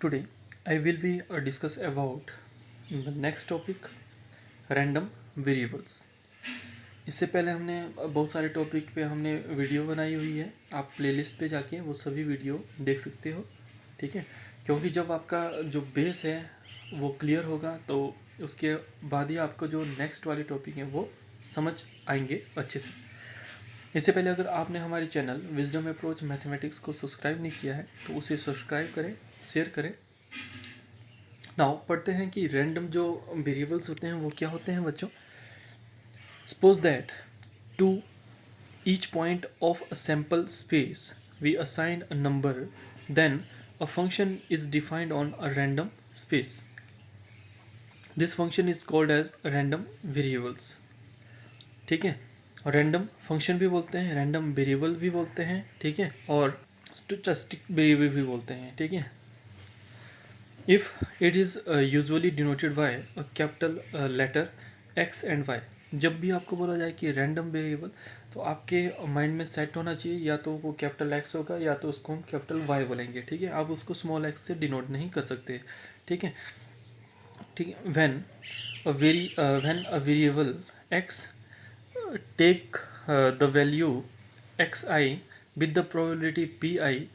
Today I will be discuss about the next topic random variables. इससे पहले हमने बहुत सारे टॉपिक पे हमने वीडियो बनाई हुई है, आप प्लेलिस्ट पे जाके वो सभी वीडियो देख सकते हो, ठीक है। क्योंकि जब आपका जो बेस है वो क्लियर होगा तो उसके बाद ही आपको जो नेक्स्ट वाले टॉपिक हैं वो समझ आएंगे अच्छे से। इससे पहले अगर आपने हमारे चैनल विजडम अप्रोच मैथमेटिक्स को सब्सक्राइब नहीं किया है तो उसे सब्सक्राइब करें, शेयर करें। नाउ पढ़ते हैं कि रैंडम जो वेरिएबल्स होते हैं वो क्या होते हैं बच्चों। Suppose that to each point of a sample space we assign a number, then a function is defined on a random space. This function is called as random variables, ठीक है। रैंडम फंक्शन भी बोलते हैं, random variable भी बोलते हैं, ठीक है, और स्टोचस्टिक वेरिएबल भी बोलते हैं, ठीक है। If it is usually denoted by a capital letter X and Y. जब भी आपको बोला जाए कि रैंडम वेरिएबल तो आपके माइंड में सेट होना चाहिए या तो वो कैपिटल एक्स होगा या तो उसको हम कैपिटल वाई बोलेंगे, ठीक है। आप उसको स्मॉल एक्स से डिनोट नहीं कर सकते, ठीक है, ठीक है। When a variable X take the value X I with the probability P I,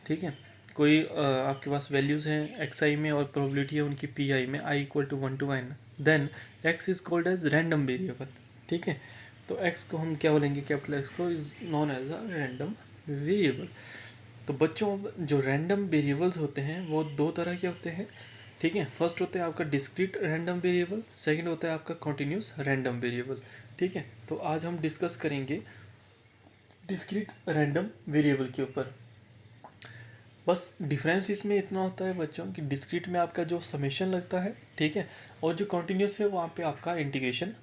ठीक है। कोई आपके पास वैल्यूज़ हैं एक्स आई में और प्रोबेबिलिटी है उनकी पी आई में, I equal to 1 to 1, then X is called as random variable, ठीक है। तो एक्स को हम क्या बोलेंगे, कैपिटल एक्स को is known as a random variable. तो बच्चों जो रैंडम वेरिएबल्स होते हैं वो दो तरह के होते हैं, ठीक है। फर्स्ट होता है आपका डिस्क्रीट रैंडम वेरिएबल, सेकंड होता है आपका कॉन्टिन्यूस रैंडम वेरिएबल, ठीक है। तो आज हम डिस्कस करेंगे डिस्क्रीट रैंडम वेरिएबल के ऊपर। बस डिफरेंस इसमें इतना होता है बच्चों कि डिस्क्रीट में आपका जो समेशन लगता है, ठीक है, और जो कॉन्टिन्यूस है वहाँ पे आपका इंटीग्रेशन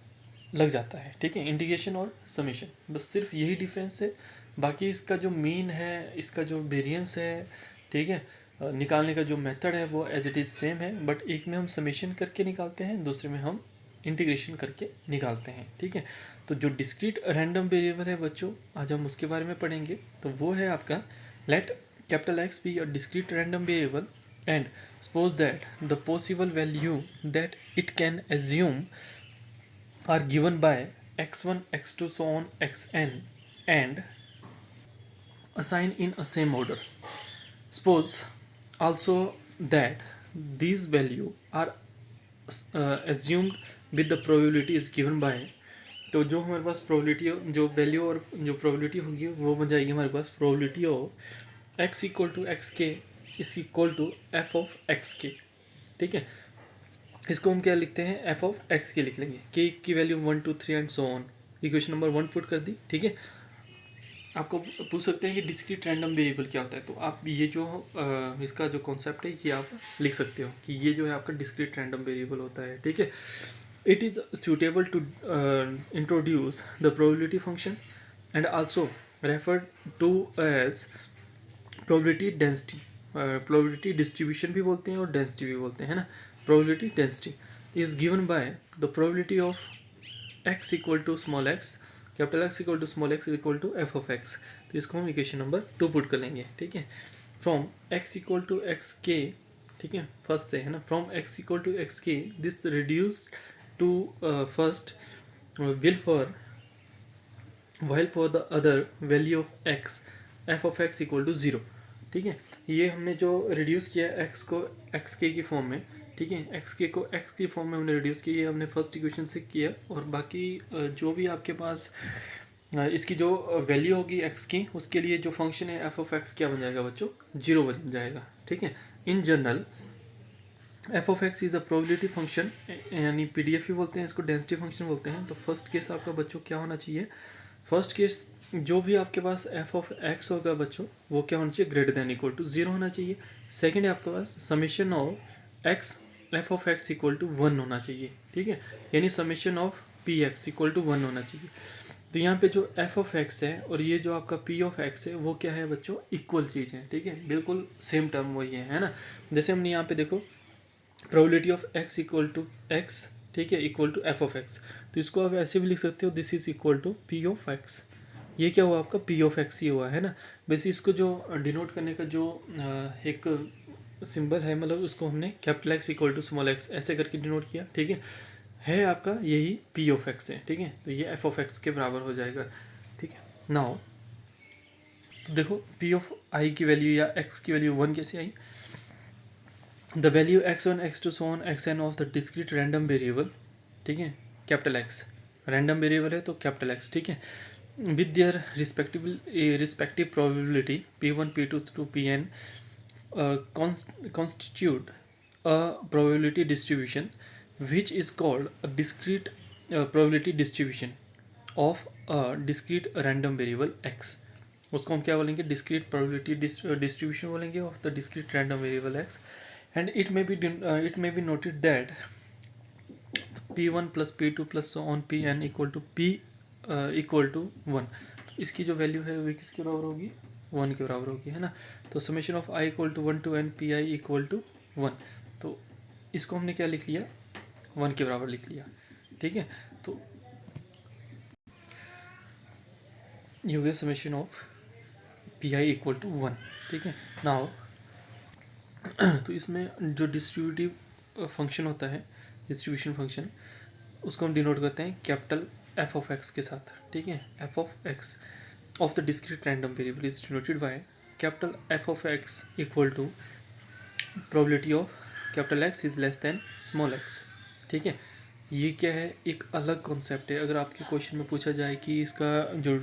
लग जाता है, ठीक है। इंटीग्रेशन और समेशन, बस सिर्फ यही डिफरेंस है। बाकी इसका जो मीन है, इसका जो वेरिएंस है, ठीक है, निकालने का जो मेथड है वो एज इट इज़ सेम है, बट एक में हम समेशन करके निकालते हैं, दूसरे में हम इंटीग्रेशन करके निकालते हैं, ठीक है। तो जो डिस्क्रीट रैंडम वेरिएबल है बच्चों, आज हम उसके बारे में पढ़ेंगे। तो वो है आपका late capital X be a discrete random variable and suppose that the possible value that it can assume are given by x1 x2 so on xn and assigned in a same order. Suppose also that these value are assumed with the probability is given by, तो जो हमारे पास probability जो value और जो probability होगी वो बन जाएगी हमारे पास probability of X equal to X K is equal to F of X K, ठीक है। इसको हम क्या लिखते हैं, एफ ऑफ एक्स के लिख लेंगे, के की value 1 2 3 and so on. Equation number 1 put कर दी, ठीक है। आपको पूछ सकते हैं कि डिस्क्रीट रैंडम वेरिएबल क्या होता है, तो आप ये जो इसका जो कॉन्सेप्ट है ये आप लिख सकते हो कि ये जो है आपका डिस्क्रीट रैंडम वेरिएबल होता है, ठीक है। It is suitable to introduce the probability function and also referred to as probability density, probability distribution भी बोलते हैं और density भी बोलते हैं ना। probability density is given by the probability of x equal to small x, capital x equal to small x equal to F of x। तो इसको हम इक्वेशन नंबर 2 पुट कर लेंगे, ठीक है। From x equal to X K, ठीक है, first से है ना, from x equal to X K this reduce to first will for while for the other value of x F of x equal to 0, ठीक है। ये हमने जो रिड्यूस किया x को एक्स के की फॉर्म में, ठीक है, एक्स के को एक्स की फॉर्म में हमने रिड्यूस किया, ये हमने फर्स्ट इक्वेशन से किया। और बाकी जो भी आपके पास इसकी जो वैल्यू होगी एक्स की, उसके लिए जो फंक्शन है एफ ऑफ एक्स क्या बन जाएगा बच्चों, 0 बन जाएगा, ठीक है। In general F of x is a probability function, यानी पीडीएफ भी बोलते हैं इसको, डेंसिटी फंक्शन बोलते हैं। तो फर्स्ट केस आपका बच्चों क्या होना चाहिए, फर्स्ट केस जो भी आपके पास एफ ऑफ एक्स होगा बच्चों वो क्या होना चाहिए, ग्रेटर देन इक्वल टू 0 होना चाहिए। सेकंड है आपके पास summation of X F of X equal to 1 होना चाहिए, ठीक है, यानी summation of P X equal to 1 होना चाहिए। तो यहाँ पे जो एफ ऑफ एक्स है और ये जो आपका पी ऑफ एक्स है वो क्या है बच्चों, इक्वल चीज़ है, ठीक है, बिल्कुल सेम टर्म वही है ना। जैसे हमने यहाँ पे देखो probability of X equal to X, ठीक है, equal to F of X. तो इसको आप ऐसे भी लिख सकते हो, this is equal to P of X. ये क्या हुआ आपका पी ऑफ एक्स ही हुआ है ना। वैसे इसको जो डिनोट करने का जो एक सिंबल है, मतलब उसको हमने capital X equal to small X ऐसे करके डिनोट किया, ठीक है आपका यही पी ऑफ एक्स है, ठीक है। तो ये एफ ऑफ एक्स के बराबर हो जाएगा, ठीक है। नाउ तो देखो पी ऑफ आई की वैल्यू या एक्स की वैल्यू 1 कैसे आई, the value x1 x2 so on xn of the discrete random variable, ठीक है, कैपिटल एक्स रैंडम वेरिएबल है तो कैपिटल एक्स, ठीक है, with their respective probability p1 p2 to pn constitute a probability distribution which is called a discrete probability distribution of a discrete random variable x। उसको हम क्या बोलेंगे, discrete probability distribution बोलेंगे of the discrete random variable X. And it may be noted that p1 plus p2 plus on pn equal to p equal to 1। तो इसकी जो value है वो किसके बराबर होगी, 1 के बराबर होगी, है ना। तो summation of i equal to 1 to n P I equal to 1। तो इसको हमने क्या लिख लिया, 1 के बराबर लिख लिया, ठीक है। तो ये हो गया summation of P I equal to 1, ठीक है। नाउ तो इसमें जो डिस्ट्रीब्यूटिव फंक्शन होता है, डिस्ट्रीब्यूशन फंक्शन, उसको हम डिनोट करते हैं कैपिटल एफ ऑफ एक्स के साथ, ठीक है। F of X of the discrete random variable is denoted by capital F of X equal to probability of capital X is less than small X, ठीक है। ये क्या है, एक अलग कॉन्सेप्ट है। अगर आपके क्वेश्चन में पूछा जाए कि इसका जो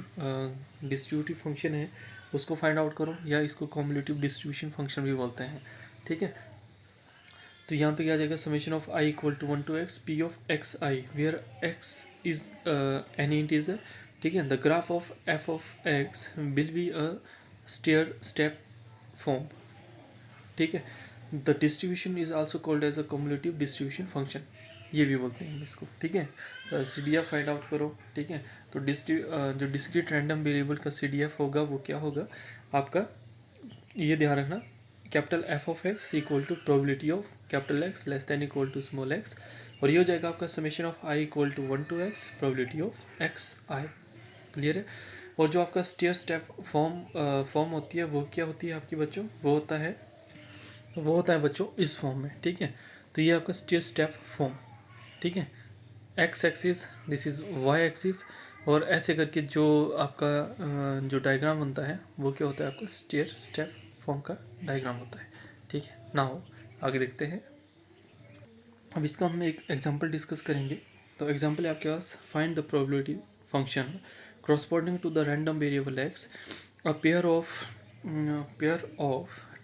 डिस्ट्रीब्यूटिव फंक्शन है उसको फाइंड आउट करो, या इसको कॉम्युलेटिव डिस्ट्रीब्यूशन फंक्शन भी बोलते हैं, ठीक है। तो यहाँ पे क्या आ जाएगा, summation of I equal to 1 to X P of X I where X is any integer, ठीक है। The graph of F of X will be a stair step form, ठीक है। The distribution is also called as a cumulative distribution function, ये भी बोलते हैं इसको, ठीक है। C D F find out करो, ठीक है। तो जो डिस्क्रीट रैंडम वेरिएबल का सी डी एफ होगा वो क्या होगा आपका, ये ध्यान रखना, capital F of X equal to probability of capital X less than equal to small X, और ये हो जाएगा आपका summation of I equal to 1 to X probability of X I. Clear है। और जो आपका स्टेयर स्टेप फॉर्म होती है वो क्या होती है आपकी बच्चों, वो होता है बच्चों इस फॉर्म में, ठीक है। तो ये आपका स्टेयर स्टेप फॉर्म, ठीक है। X axis, this is Y axis, और ऐसे करके जो आपका जो डायग्राम बनता है वो क्या होता है आपका स्टेयर स्टेप फॉर्म का डायग्राम होता है, ठीक है। नाउ आगे देखते हैं। अब इसका हम एक एग्जांपल डिस्कस करेंगे। तो एग्जांपल है आपके पास, find the probability function corresponding to the random variable x, a pair of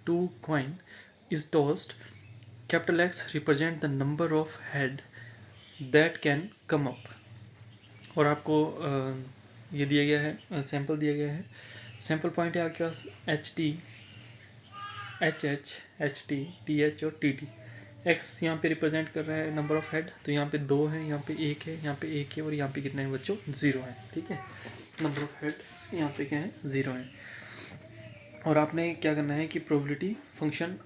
two coin is tossed, capital X represent the number of head that can come up, और आपको ये दिया गया है, सैंपल दिया गया है। सैंपल पॉइंट है आपके पास H T, H H, H T, T H और टी टी। एक्स यहाँ पे रिप्रेजेंट कर रहा है नंबर ऑफ हेड, तो यहाँ पे 2 है, यहाँ पे 1 है, यहाँ पे 1 है, और यहाँ पे कितने हैं बच्चों, 0 है, ठीक है। नंबर ऑफ हेड यहाँ पे क्या है, 0 है। और आपने क्या करना है कि प्रोबेबिलिटी फंक्शन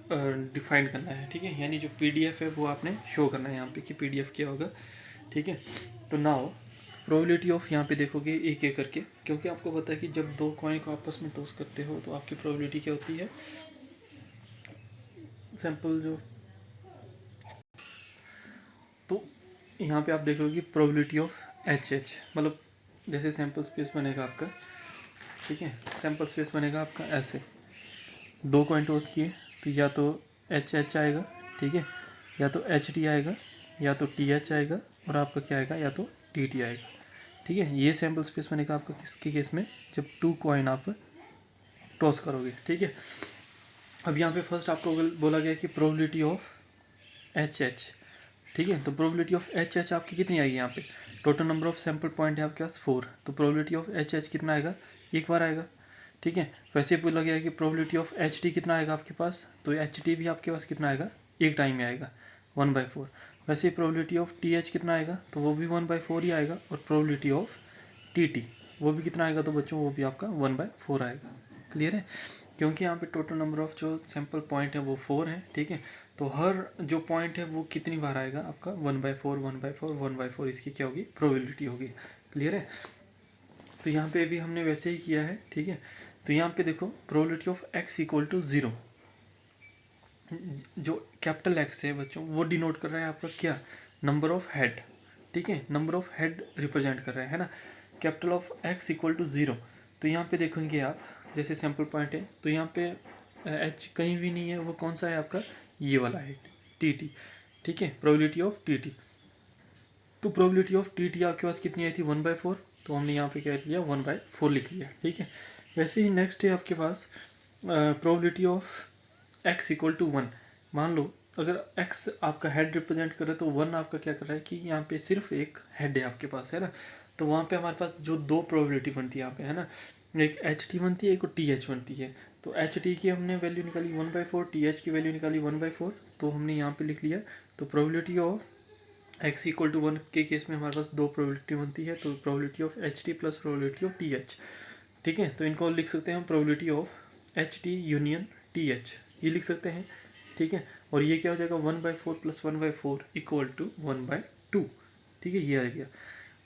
डिफाइन करना है, ठीक है। यानी जो पीडीएफ है वो आपने शो करना है यहाँ पे कि पीडीएफ क्या होगा, ठीक है। तो नाउ प्रोबेबिलिटी ऑफ यहाँ पे देखोगे एक एक करके, क्योंकि आपको पता है कि जब दो कॉइन को आपस में टॉस करते हो तो आपकी प्रोबेबिलिटी क्या होती है, सैंपल जो, तो यहाँ पे आप देखोगे प्रोबेबिलिटी ऑफ एच एच, मतलब जैसे सैंपल स्पेस बनेगा आपका, ठीक है। सैंपल स्पेस बनेगा आपका ऐसे, दो कॉइन टॉस किए तो या तो एच एच आएगा, ठीक है, या तो एच टी आएगा, या तो टी एच आएगा, और आपका क्या आएगा, या तो टी टी आएगा, ठीक है। ये सैंपल स्पेस बनेगा आपका किसके केस में, जब 2 कॉइन आप टॉस करोगे, ठीक है। अब यहाँ पे फर्स्ट आपको बोला गया कि प्रोबेबिलिटी ऑफ एच एच, ठीक है। तो प्रोबेबिलिटी ऑफ एच एच आपकी कितनी आएगी, यहाँ पे total number of sample point है आपके पास 4, तो प्रोबेबिलिटी ऑफ एच एच कितना आएगा, एक बार आएगा, ठीक है। वैसे ही बोला गया कि प्रोबेबिलिटी ऑफ एच टी कितना आएगा आपके पास, तो एच टी भी आपके पास कितना आएगा, एक टाइम में आएगा 1/4। वैसे ही प्रोबेबिलिटी ऑफ टी एच कितना आएगा, तो वो भी 1/4 ही आएगा, और प्रोबेबिलिटी ऑफ टी टी वो भी कितना आएगा, तो बच्चों वो भी आपका 1/4 आएगा। क्लियर है, क्योंकि यहाँ पे टोटल नंबर ऑफ जो सैंपल पॉइंट है वो 4 है, ठीक है। तो हर जो पॉइंट है वो कितनी बार आएगा आपका, 1/4 1/4 1/4, इसकी क्या होगी, प्रोबेबिलिटी होगी। क्लियर है। तो यहाँ पे भी हमने वैसे ही किया है, ठीक है। तो यहाँ पे देखो probability of x equal to 0, जो कैपिटल एक्स है बच्चों, वो डिनोट कर रहा है आपका क्या, नंबर ऑफ हेड, ठीक है, नंबर ऑफ हेड रिप्रेजेंट कर रहा है ना। Capital of X equal to zero, तो यहाँ पे देखेंगे आप, जैसे सैम्पल पॉइंट है तो यहाँ पे एच कहीं भी नहीं है, वो कौन सा है आपका, ये वाला है, टी टी, ठीक है, प्रोबेबिलिटी ऑफ टी टी। तो प्रोबेबिलिटी ऑफ टी टी आपके पास कितनी आई थी, 1/4, तो हमने यहाँ पे क्या लिया, 1/4 लिख लिया, ठीक है। वैसे ही नेक्स्ट है आपके पास probability of X equal to 1। मान लो अगर एक्स आपका हेड रिप्रेजेंट करे तो 1 आपका क्या कर रहा है कि यहाँ पे सिर्फ एक हेड है आपके पास, है ना। तो वहाँ पे हमारे पास जो दो प्रोबेबिलिटी बनती है यहाँ पे, है ना, एक एच टी बनती है, एक टी एच बनती है। तो एच टी की हमने वैल्यू निकाली 1/4, टी एच की वैल्यू निकाली 1/4, तो हमने यहाँ पे लिख लिया। तो probability of X equal to 1 के केस में हमारे पास दो प्रोबेबिलिटी बनती है, तो probability of H T plus probability of T H, ठीक है। तो इनको लिख सकते हैं हम probability of H T union T H, ये लिख सकते हैं, ठीक है। और ये क्या हो जाएगा, 1/4 प्लस 1/4 इक्वल टू 1/2, ठीक है, ये आ गया।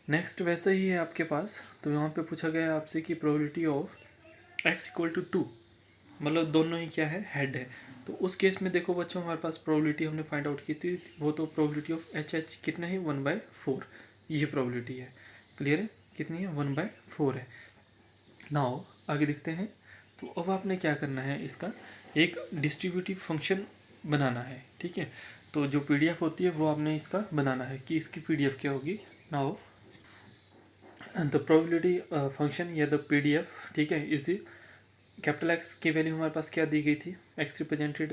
नेक्स्ट वैसा ही है आपके पास, तो यहाँ पे पूछा गया है आपसे कि probability of X equal to 2, मतलब दोनों ही क्या है, हेड है। तो उस केस में देखो बच्चों, हमारे पास प्रोबेबिलिटी हमने फाइंड आउट की थी, वो तो प्रोबेबिलिटी ऑफ एच एच कितना है, 1/4, ये प्रोबेबिलिटी है, क्लियर है, कितनी है, 1/4 है। नाउ आगे देखते हैं। तो अब आपने क्या करना है, इसका एक डिस्ट्रीब्यूटिव फंक्शन बनाना है, ठीक है। तो जो पीडीएफ होती है वो आपने इसका बनाना है कि इसकी पीडीएफ क्या होगी। नाउ द प्रोबेबिलिटी फंक्शन या द पीडीएफ, ठीक है, इज कैपिटल एक्स की वैल्यू हमारे पास क्या दी गई थी, एक्स रिप्रेजेंटेड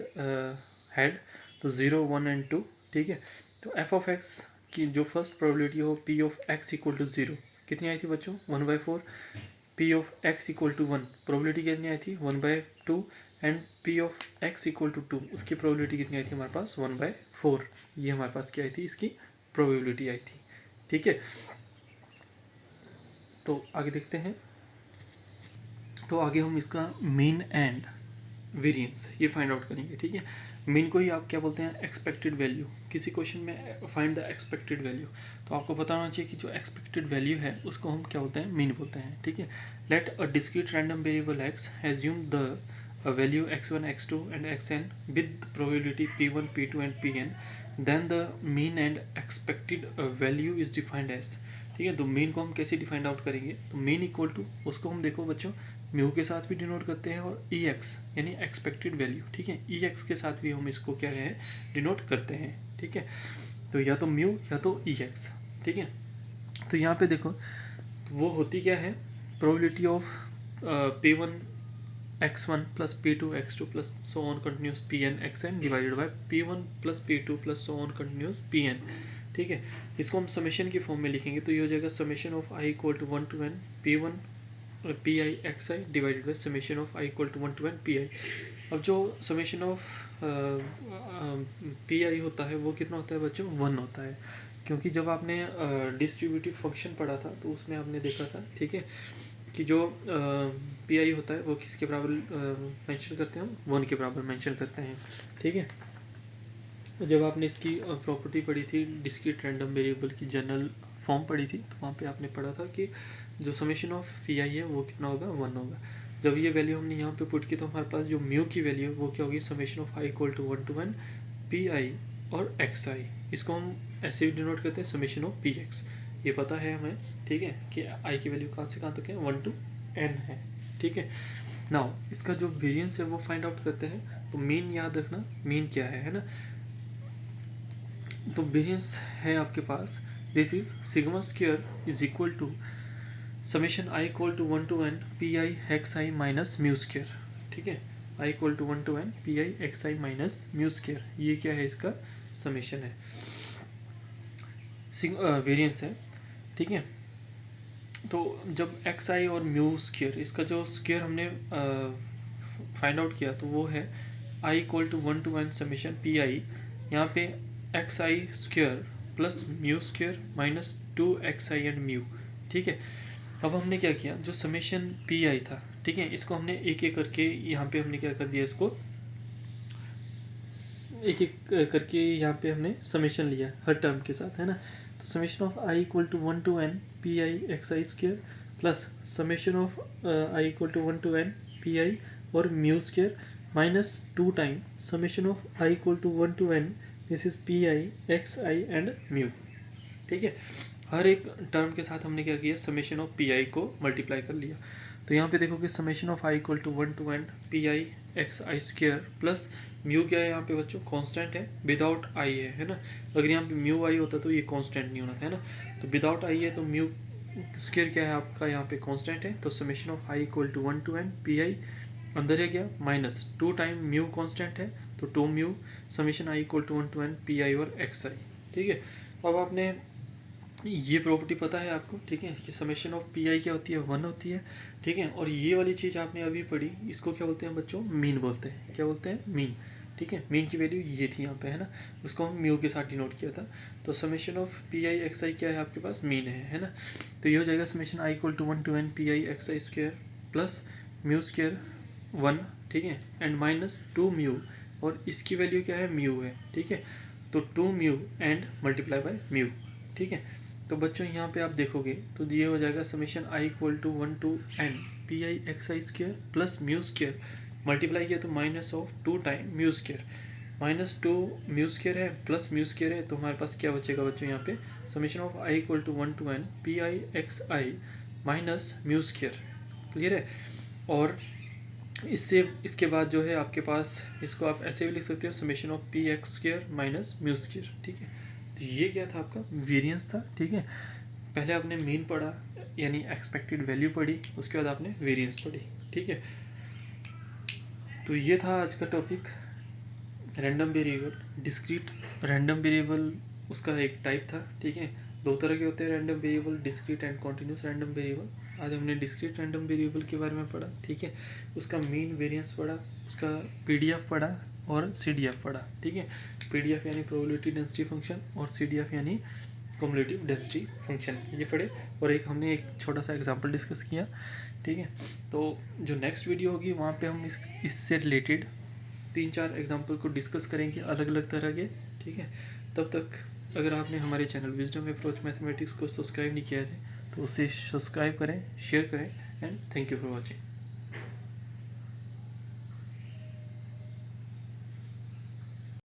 हेड, तो 0 1 एंड 2, ठीक है। तो एफ ऑफ एक्स की जो फर्स्ट प्रोबेबिलिटी हो, P of X equal to 0, कितनी आई थी बच्चों, 1/4। P of X equal to 1, probability कितनी आई थी, 1/2। And P of X equal to 2, उसकी प्रोबेबिलिटी कितनी आई थी हमारे पास, 1/4। ये हमारे पास क्या आई थी, इसकी प्रोबेबिलिटी आई थी, ठीक है। तो आगे देखते हैं। तो आगे हम इसका मीन एंड वेरिएंस ये फाइंड आउट करेंगे, ठीक है। मीन को ही आप क्या बोलते हैं, एक्सपेक्टेड वैल्यू। किसी क्वेश्चन में फाइंड द एक्सपेक्टेड वैल्यू, तो आपको पता होना चाहिए कि जो एक्सपेक्टेड वैल्यू है उसको हम क्या बोलते हैं, मीन बोलते हैं, ठीक है। Let a discrete random variable x assume the value x1 x2 and xn with probability p1 p2 and pn, then the mean and expected value is defined as, ठीक है। तो मीन को हम कैसे डिफाइंड आउट करेंगे, तो mean equal to, उसको हम देखो बच्चों म्यू के साथ भी डिनोट करते हैं, और ई एक्स यानी एक्सपेक्टेड वैल्यू, ठीक है, ई एक्स के साथ भी हम इसको क्या है, डिनोट करते हैं, ठीक है। तो या तो म्यू या तो ई एक्स, ठीक है। तो यहाँ पे देखो, तो वो होती क्या है, probability of p1 x1 plus p2 x2 plus so on continuous pn xn divided by p1 plus p2 plus so on continuous pn, ठीक है। इसको हम समेशन की फॉर्म में लिखेंगे, तो ये हो जाएगा summation of i equal to 1 to n p1 p I x i divided by summation of I equal to 1 to n P i. अब जो समेशन ऑफ पी आई होता है वो कितना होता है बच्चों, 1 होता है, क्योंकि जब आपने डिस्ट्रीब्यूटिव फंक्शन पढ़ा था तो उसमें आपने देखा था, ठीक है, कि जो पी आई होता है वो किसके बराबर मेंशन करते हैं, हम 1 के बराबर मेंशन करते हैं, ठीक है। जब आपने इसकी प्रॉपर्टी पढ़ी थी, डिस्क्रीट रैंडम वेरिएबल की जनरल फॉर्म पढ़ी थी, तो वहाँ पे आपने पढ़ा था कि जो समेशन ऑफ पी आई है वो कितना होगा, 1 होगा। जब ये वैल्यू हमने यहाँ पे पुट की तो हमारे पास जो म्यू की वैल्यू है वो क्या होगी, summation of I equal to 1 to n P I और एक्स आई। इसको हम ऐसे भी डिनोट करते हैं, समेशन ऑफ पी एक्स, ये पता है हमें, ठीक है, कि आई की वैल्यू कहाँ से कहाँ तक है, 1 to n है, ठीक है। नाउ इसका जो वेरिएंस है वो फाइंड आउट करते हैं। तो मीन याद रखना, मीन क्या है ना। तो वेरिएंस है आपके पास, this is sigma square is equal to summation I equal to 1 to n P I x I minus mu square, ठीक है, I equal to 1 to n P I x I minus mu square, ये क्या है, इसका summation है, variance है, ठीक है। तो जब एक्स आई और म्यू स्क्वायर, इसका जो स्क्वायर हमने फाइंड आउट किया तो वो है I equal to 1 to n summation P I, यहाँ पे X I square plus mu square minus 2xi and mu, ठीक है। अब हमने क्या किया, जो समेशन पी आई था, ठीक है, इसको हमने एक एक करके यहाँ पे हमने क्या कर दिया, इसको एक एक करके यहाँ पे हमने समेशन लिया हर टर्म के साथ, है ना। तो summation of I equal to 1 to n P I x I square plus summation of I equal to 1 to n P I और mu square minus 2 time summation of I equal to 1 to n, this is P I x I and mu. ठीक है, हर एक term के साथ हमने क्या किया, summation of P आई को मल्टीप्लाई कर लिया। तो यहाँ पे देखोगे summation of I equal to 1 to n P I x I square plus mu क्या है यहाँ पे बच्चों, कांस्टेंट है, विदाउट आई है ना। अगर यहाँ पे म्यू आई होता तो ये कांस्टेंट नहीं होना था, है ना। तो विदाउट आई है तो म्यू स्क्र क्या है आपका यहाँ पे कांस्टेंट है। तो summation of I equal to 1 to n P i अंदर है क्या, माइनस 2 टाइम म्यू कांस्टेंट है तो 2 mu summation I equal to 1 to n P I और एक्स आई। ठीक है, अब आपने ये प्रॉपर्टी पता है आपको, ठीक है, कि समेशन ऑफ पी आई क्या होती है, 1 होती है। ठीक है, और ये वाली चीज़ आपने अभी पढ़ी, इसको क्या बोलते हैं बच्चों, मीन बोलते हैं। क्या बोलते हैं, मीन। ठीक है, मीन की वैल्यू ये थी यहाँ पे, है ना, उसको हम म्यू के साथ डिनोट किया था। तो summation of P I x I क्या है आपके पास, मीन है ना। तो ये हो जाएगा summation I equal to 1 to n P I x I square plus mu square 1, ठीक है, एंड माइनस 2 म्यू, और इसकी वैल्यू क्या है, म्यू है। ठीक है, तो 2 mu and multiply by mu. ठीक है, तो बच्चों यहाँ पे आप देखोगे तो ये हो जाएगा summation I equal to 1 to n P I x I square plus mu square, multiply किया तो minus of 2 time mu square, minus 2 mu square है प्लस म्यू स्क्र है, तो हमारे पास क्या बचेगा बच्चों यहाँ पे, summation of I equal to 1 to n P I x I minus mu square. Clear है, और इससे इसके बाद जो है आपके पास, इसको आप ऐसे भी लिख सकते हो, summation of P x square minus mu square. ठीक है, तो ये क्या था आपका, वेरिएंस था। ठीक है, पहले आपने मीन पढ़ा यानी एक्सपेक्टेड वैल्यू पढ़ी, उसके बाद आपने वेरिएंस पढ़ी। ठीक है, तो ये था आज का topic, random variable. Discrete random variable उसका एक टाइप था। ठीक है, दो तरह के होते हैं random variable, discrete and continuous random variable. आज हमने डिस्क्रीट रैंडम वेरिएबल के बारे में पढ़ा। ठीक है, उसका मीन वेरिएंस पढ़ा, उसका पीडीएफ पढ़ा और सीडीएफ पढ़ा। ठीक है, पीडीएफ यानी प्रोबेबिलिटी डेंसिटी फंक्शन और सीडीएफ यानी कम्युलेटिव डेंसिटी फंक्शन, ये पढ़े। और एक हमने एक छोटा सा एग्जांपल डिस्कस किया। ठीक है, तो जो नेक्स्ट वीडियो होगी वहाँ पे हम इससे रिलेटेड 3-4 एग्जांपल को डिस्कस करेंगे अलग अलग तरह के। ठीक है, तब तक अगर आपने हमारे चैनल विजडम अप्रोच मैथमेटिक्स को सब्सक्राइब नहीं किया है तो उसे सब्सक्राइब करें, शेयर करें, and thank you for watching.